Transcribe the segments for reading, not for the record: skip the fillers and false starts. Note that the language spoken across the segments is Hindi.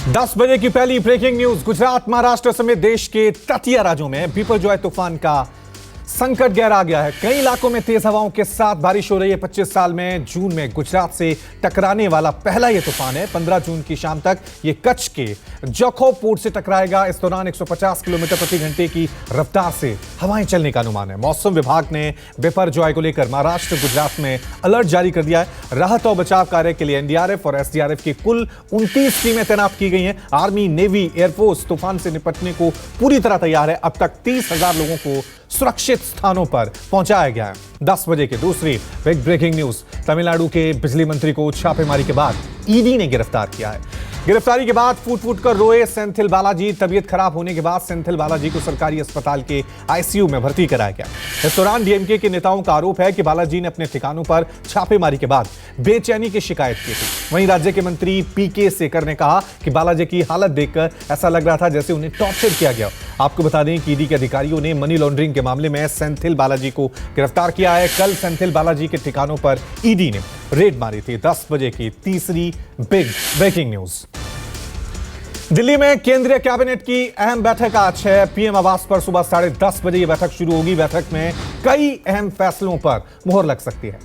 10 बजे की पहली ब्रेकिंग न्यूज। गुजरात, महाराष्ट्र समेत देश के तटीय राज्यों में बिपरजॉय तूफान का संकट गहरा गया है। कई इलाकों में तेज हवाओं के साथ बारिश हो रही है। 25 साल में जून में गुजरात से टकराने वाला पहला यह तूफान है। 15 जून की शाम तक यह कच्छ के जखौ पोर्ट से टकराएगा। इस दौरान 150 किलोमीटर प्रति घंटे की रफ्तार से हवाएं चलने का अनुमान है। मौसम विभाग ने बिपरजॉय को लेकर महाराष्ट्र, गुजरात में अलर्ट जारी कर दिया है। राहत और बचाव कार्य के लिए एनडीआरएफ और एसडीआरएफ की कुल 29 टीमें तैनात की गई हैं। आर्मी, नेवी, एयरफोर्स तूफान से निपटने को पूरी तरह तैयार है। अब तक 30,000 लोगों को सुरक्षित स्थानों पर पहुंचाया गया है। 10 बजे की दूसरी बिग ब्रेकिंग न्यूज। तमिलनाडु के बिजली मंत्री को छापेमारी के बाद ईडी ने गिरफ्तार किया है। गिरफ्तारी के बाद फूट फूट कर रोए सेंथिल बालाजी। तबीयत खराब होने के बाद सेंथिल बालाजी को सरकारी अस्पताल के आईसीयू में भर्ती कराया गया। इस दौरान डीएमके के नेताओं का आरोप है कि बालाजी ने अपने ठिकानों पर छापेमारी के बाद बेचैनी की शिकायत की थी। वहीं राज्य के मंत्री पीके सेकर ने कहा कि बालाजी की हालत देखकर ऐसा लग रहा था जैसे उन्हें टॉर्चर किया गया। आपको बता दें कि ईडी के अधिकारियों ने मनी लॉन्ड्रिंग के मामले में सेंथिल बालाजी को गिरफ्तार किया है। कल सेंथिल बालाजी के ठिकानों पर ईडी ने रेड मारी थी। 10 बजे की तीसरी बिग ब्रेकिंग न्यूज। दिल्ली में केंद्रीय कैबिनेट की अहम बैठक आज है। पीएम आवास पर सुबह 10:30 बजे यह बैठक शुरू होगी। बैठक में कई अहम फैसलों पर मुहर लग सकती है।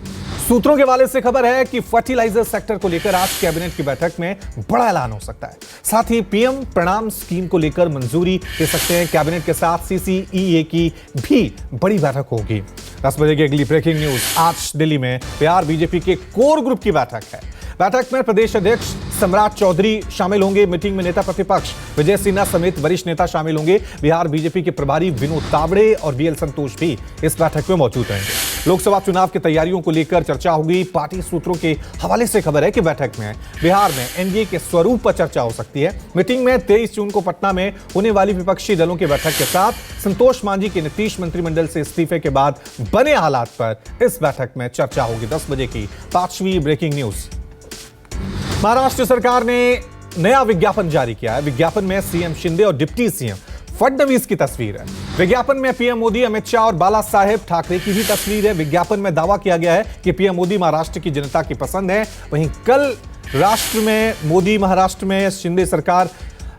सूत्रों के हवाले से खबर है कि फर्टिलाइजर सेक्टर को लेकर आज कैबिनेट की बैठक में बड़ा ऐलान हो सकता है। साथ ही पीएम प्रणाम स्कीम को लेकर मंजूरी दे सकते हैं। कैबिनेट के साथ सीसीईए की भी बड़ी बैठक होगी। 10 बजे की अगली ब्रेकिंग न्यूज। आज दिल्ली में बिहार बीजेपी के कोर ग्रुप की बैठक है। बैठक में प्रदेश अध्यक्ष सम्राट चौधरी शामिल होंगे। मीटिंग में नेता प्रतिपक्ष विजय सिन्हा समेत वरिष्ठ नेता शामिल होंगे। बिहार बीजेपी के प्रभारी विनोद तावड़े और बीएल संतोष भी इस बैठक में मौजूद रहेंगे। लोकसभा चुनाव की तैयारियों को लेकर चर्चा होगी। पार्टी सूत्रों के हवाले से खबर है कि बैठक में बिहार में एनडीए के स्वरूप पर चर्चा हो सकती है। मीटिंग में 23 जून को पटना में होने वाली विपक्षी दलों की बैठक के साथ संतोष मांझी के नीतीश मंत्रिमंडल से इस्तीफे के बाद बने हालात पर इस बैठक में चर्चा होगी। 10 बजे की पांचवी ब्रेकिंग न्यूज। महाराष्ट्र सरकार ने नया विज्ञापन जारी किया है। विज्ञापन में सीएम शिंदे और डिप्टी सीएम फडणवीस की तस्वीर है। विज्ञापन में पीएम मोदी, अमित शाह और बाला साहेब ठाकरे की भी तस्वीर है। विज्ञापन में दावा किया गया है कि पीएम मोदी महाराष्ट्र की जनता की पसंद है। वहीं कल राष्ट्र में मोदी, महाराष्ट्र में शिंदे सरकार।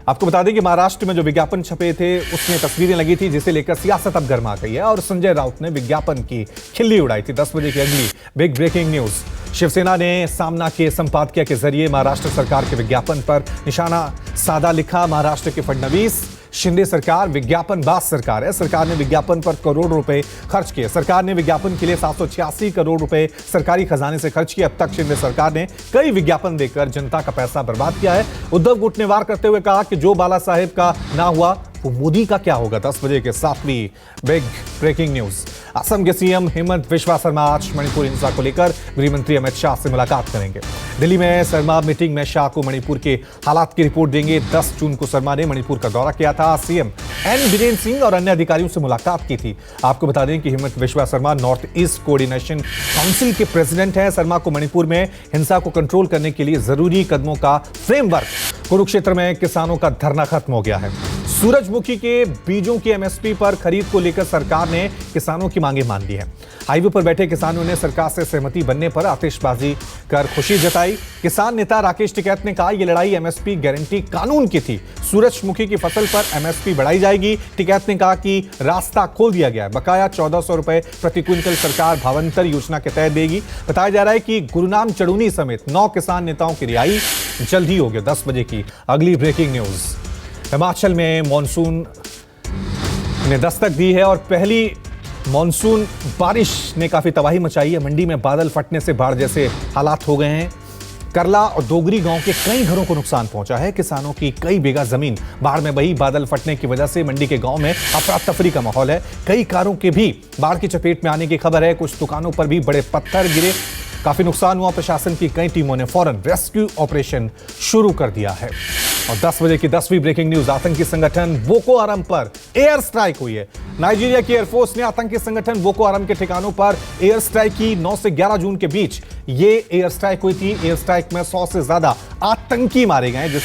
आपको बता दें कि महाराष्ट्र में जो विज्ञापन छपे थे उसमें तस्वीरें लगी थी, जिसे लेकर सियासत अब गर्मा गई है और संजय राउत ने विज्ञापन की खिल्ली उड़ाई थी। 10 बजे की अगली बिग ब्रेकिंग न्यूज। शिवसेना ने सामना के संपादकीय के जरिए महाराष्ट्र सरकार के विज्ञापन पर निशाना साधा लिखा। महाराष्ट्र के फडणवीस, शिंदे सरकार विज्ञापनबाज सरकार है। सरकार ने विज्ञापन पर करोड़ रुपए खर्च किए। सरकार ने विज्ञापन के लिए 786 करोड़ रुपए सरकारी खजाने से खर्च किए। अब तक शिंदे सरकार ने कई विज्ञापन देकर जनता का पैसा बर्बाद किया है। उद्धव गुट ने वार करते हुए कहा कि जो बाला साहेब का ना हुआ वो मोदी का क्या होगा। 10 बजे के 7वीं बिग ब्रेकिंग न्यूज। असम के सीएम हेमंत बिस्वा शर्मा आज मणिपुर हिंसा को लेकर गृह मंत्री अमित शाह से मुलाकात करेंगे। दिल्ली में शर्मा मीटिंग में शाह को मणिपुर के हालात की रिपोर्ट देंगे। 10 जून को शर्मा ने मणिपुर का दौरा किया था। सीएम एन बीरेन सिंह और अन्य अधिकारियों से मुलाकात की थी। आपको बता दें कि Hemant Biswa Sharma north east coordination council के प्रेसिडेंट हैं। शर्मा को मणिपुर में हिंसा को कंट्रोल करने के लिए जरूरी कदमों का फ्रेमवर्क। कुरुक्षेत्र में किसानों का धरना खत्म हो गया है। सूरजमुखी के बीजों की एमएसपी पर खरीद को लेकर सरकार ने किसानों की मांगे मान ली है। हाईवे पर बैठे किसानों ने सरकार से सहमति बनने पर आतिशबाजी कर खुशी जताई। किसान नेता राकेश टिकैत ने कहा, यह लड़ाई एमएसपी गारंटी कानून की थी। सूरजमुखी की फसल पर एमएसपी बढ़ाई जाएगी। टिकैत ने कहा कि रास्ता खोल दिया गया है। बकाया 1400 रुपए प्रति क्विंटल सरकार भावांतर योजना के तहत देगी। बताया जा रहा है कि गुरुनाम चढ़ूनी समेत 9 किसान नेताओं की रिहाई जल्द ही होगी। 10 बजे की अगली ब्रेकिंग न्यूज। हिमाचल में मॉनसून ने दस्तक दी है और पहली मॉनसून बारिश ने काफी तबाही मचाई है। मंडी में बादल फटने से बाढ़ जैसे हालात हो गए हैं। करला और डोगरी गांव के कई घरों को नुकसान पहुंचा है। किसानों की कई बीघा जमीन बाढ़ में बही। बादल फटने की वजह से मंडी के गांव में अफरा तफरी का माहौल है। कई कारों के भी बाढ़ की चपेट में आने की खबर है। कुछ दुकानों पर भी बड़े पत्थर गिरे। काफी नुकसान हुआ। प्रशासन की कई टीमों ने फौरन रेस्क्यू ऑपरेशन शुरू कर दिया है। और 10 बजे की 10वीं ब्रेकिंग न्यूज। आतंकी संगठन बोको हराम पर एयर स्ट्राइक हुई है। नाइजीरिया की एयरफोर्स ने आतंकी संगठन बोको हराम के ठिकानों पर एयर स्ट्राइक की। 9 से 11 जून के बीच ये एयर स्ट्राइक हुई थी। एयर स्ट्राइक में 100 से ज्यादा आतंकी मारे गए, जिसका